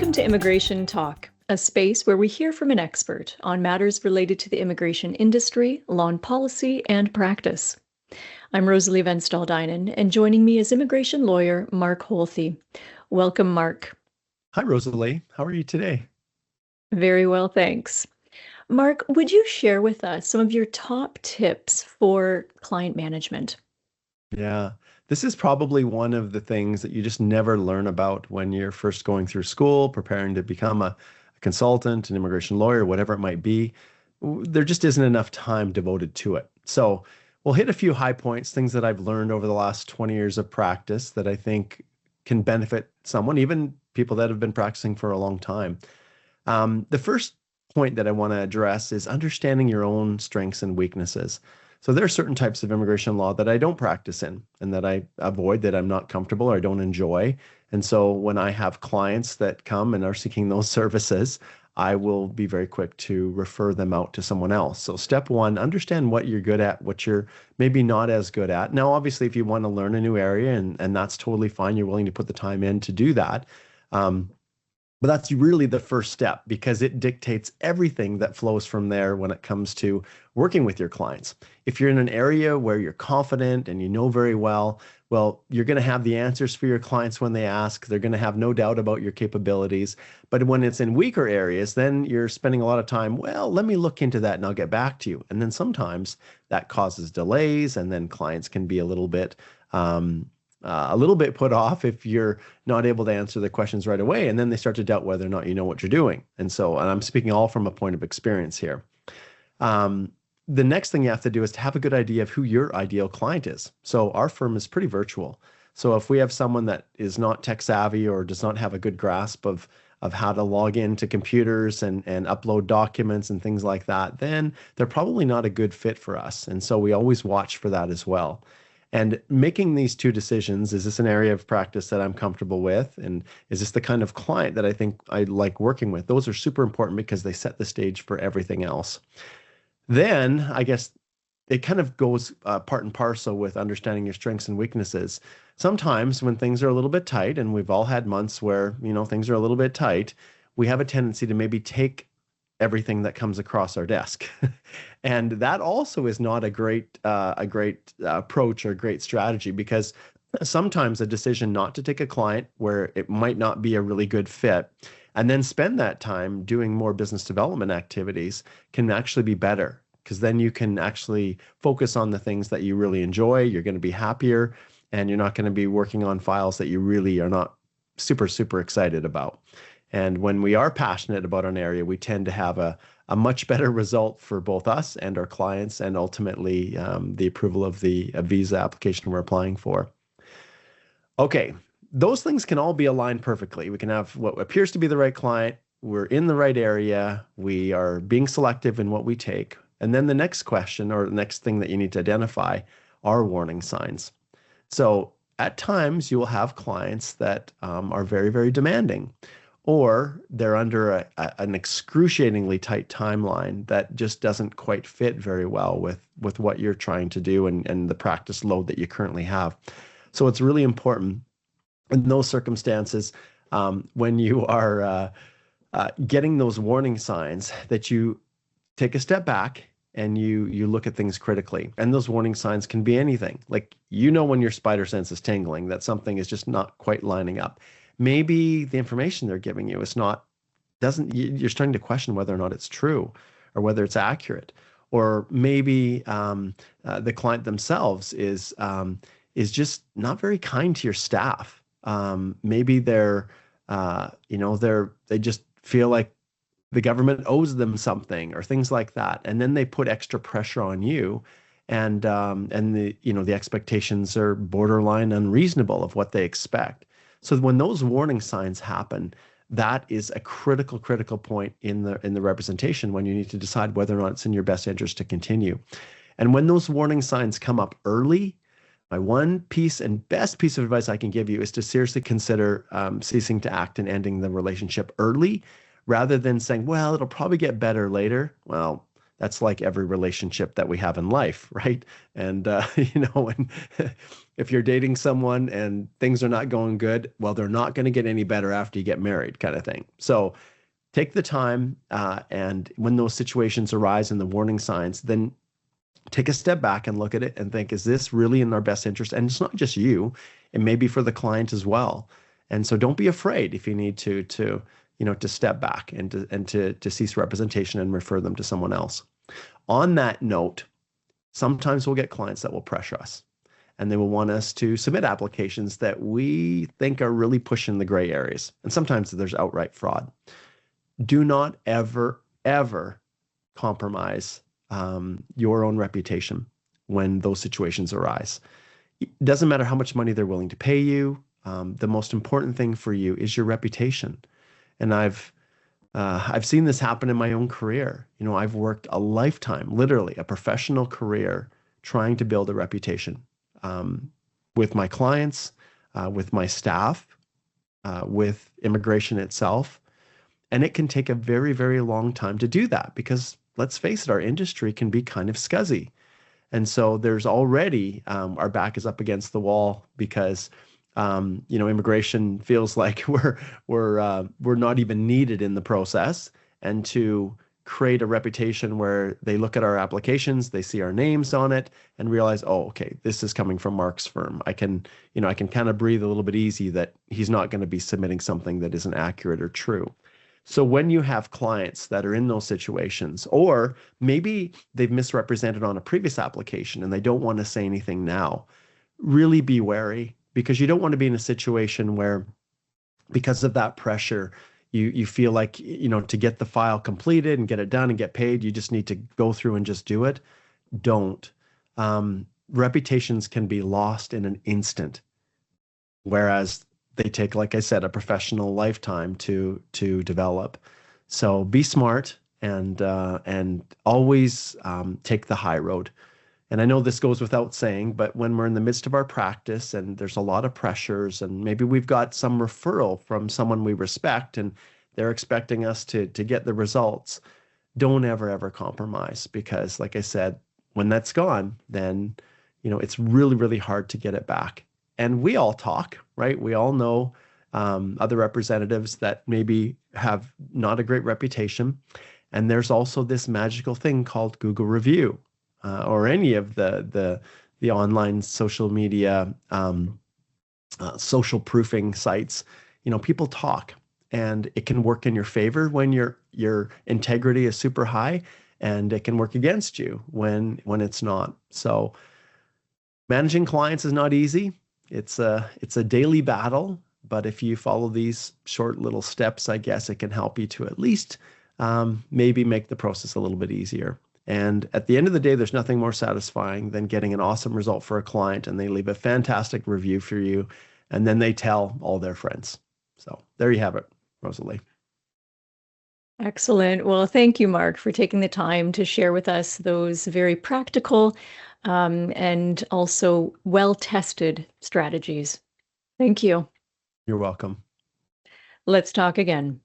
Welcome to Immigration Talk, a space where we hear from an expert on matters related to the immigration industry, law and policy, and practice. I'm Rosalie Venstall-Dynan, and joining me is immigration lawyer Mark Holthe. Welcome, Mark. Hi, Rosalie. How are you today? Very well, thanks. Mark, would you share with us some of your top tips for client management? Yeah, this is probably one of the things that you just never learn about when you're first going through school, preparing to become a consultant, an immigration lawyer, whatever it might be. There just isn't enough time devoted to it. So we'll hit a few high points, things that I've learned over the last 20 years of practice that I think can benefit someone, even people that have been practicing for a long time. The first point that I want to address is understanding your own strengths and weaknesses. So there are certain types of immigration law that I don't practice in and that I avoid, that I'm not comfortable or I don't enjoy. And so when I have clients that come and are seeking those services, I will be very quick to refer them out to someone else. So step one, understand what you're good at, what you're maybe not as good at. Now, obviously, if you want to learn a new area and that's totally fine, you're willing to put the time in to do that. But that's really the first step because it dictates everything that flows from there when it comes to working with your clients. If you're in an area where you're confident and you know very well, you're going to have the answers for your clients when they ask. They're going to have no doubt about your capabilities. But when it's in weaker areas, then you're spending a lot of time, let me look into that and I'll get back to you. And then sometimes that causes delays, and then clients can be a little bit put off if you're not able to answer the questions right away, and then they start to doubt whether or not you know what you're doing. And I'm speaking all from a point of experience here. The next thing you have to do is to have a good idea of who your ideal client is. So our firm is pretty virtual. So if we have someone that is not tech savvy or does not have a good grasp of how to log into computers and upload documents and things like that, then they're probably not a good fit for us. And so we always watch for that as well. And making these two decisions, is this an area of practice that I'm comfortable with? And is this the kind of client that I think I like working with? Those are super important because they set the stage for everything else. Then I guess it kind of goes part and parcel with understanding your strengths and weaknesses. Sometimes when things are a little bit tight, and we've all had months where, things are a little bit tight, we have a tendency to maybe take everything that comes across our desk. And that also is not a great approach or great strategy, because sometimes a decision not to take a client where it might not be a really good fit and then spend that time doing more business development activities can actually be better, because then you can actually focus on the things that you really enjoy. You're going to be happier, and you're not going to be working on files that you really are not super, super excited about. And when we are passionate about an area, we tend to have a much better result for both us and our clients, and ultimately the approval of the visa application we're applying for. Okay, those things can all be aligned perfectly. We can have what appears to be the right client, we're in the right area, we are being selective in what we take. And then the next question, or the next thing that you need to identify, are warning signs. So at times you will have clients that are very, very demanding, or they're under an excruciatingly tight timeline that just doesn't quite fit very well with what you're trying to do and the practice load that you currently have. So it's really important in those circumstances, when you are getting those warning signs, that you take a step back and you look at things critically. And those warning signs can be anything. Like, when your spider sense is tingling, that something is just not quite lining up. Maybe the information they're giving you you're starting to question whether or not it's true or whether it's accurate. Or maybe the client themselves is just not very kind to your staff. Maybe they just feel like the government owes them something, or things like that. And then they put extra pressure on you, and the expectations are borderline unreasonable of what they expect. So when those warning signs happen, that is a critical point in the representation, when you need to decide whether or not it's in your best interest to continue. And when those warning signs come up early, my one piece and best piece of advice I can give you is to seriously consider ceasing to act and ending the relationship early, rather than saying, it'll probably get better later. Well, That's like every relationship that we have in life, right? And and if you're dating someone and things are not going good, well, they're not going to get any better after you get married, kind of thing. So take the time, and when those situations arise and the warning signs, then take a step back and look at it and think, is this really in our best interest? And it's not just you, it may be for the client as well. And so don't be afraid if you need to step back and to cease representation and refer them to someone else. On that note, sometimes we'll get clients that will pressure us and they will want us to submit applications that we think are really pushing the gray areas. And sometimes there's outright fraud. Do not ever, ever compromise your own reputation when those situations arise. It doesn't matter how much money they're willing to pay you. The most important thing for you is your reputation. And I've seen this happen in my own career. I've worked a lifetime, literally a professional career, trying to build a reputation with my clients, with my staff, with immigration itself. And it can take a very, very long time to do that because, let's face it, our industry can be kind of scuzzy. And so there's already, our back is up against the wall because, immigration feels like we're not even needed in the process. And to create a reputation where they look at our applications, they see our names on it and realize, oh, okay, this is coming from Mark's firm. I can kind of breathe a little bit easy that he's not going to be submitting something that isn't accurate or true. So when you have clients that are in those situations, or maybe they've misrepresented on a previous application and they don't want to say anything now, really be wary, because you don't want to be in a situation where, because of that pressure, you feel like, to get the file completed and get it done and get paid, you just need to go through and just do it. Don't. Reputations can be lost in an instant, whereas they take, like I said, a professional lifetime to develop. So be smart and always take the high road. And I know this goes without saying, but when we're in the midst of our practice and there's a lot of pressures and maybe we've got some referral from someone we respect and they're expecting us to get the results, don't ever compromise, because like I said, when that's gone, then it's really, really hard to get it back. And we all talk, right? We all know other representatives that maybe have not a great reputation. And there's also this magical thing called Google Review, or any of the online social media, social proofing sites. People talk, and it can work in your favor when your integrity is super high, and it can work against you when it's not. So managing clients is not easy. It's a daily battle, but if you follow these short little steps, I guess it can help you to at least maybe make the process a little bit easier. And at the end of the day, there's nothing more satisfying than getting an awesome result for a client and they leave a fantastic review for you, and then they tell all their friends. So there you have it, Rosalie. Excellent. Well, thank you, Mark, for taking the time to share with us those very practical and also well-tested strategies. Thank you. You're welcome. Let's talk again.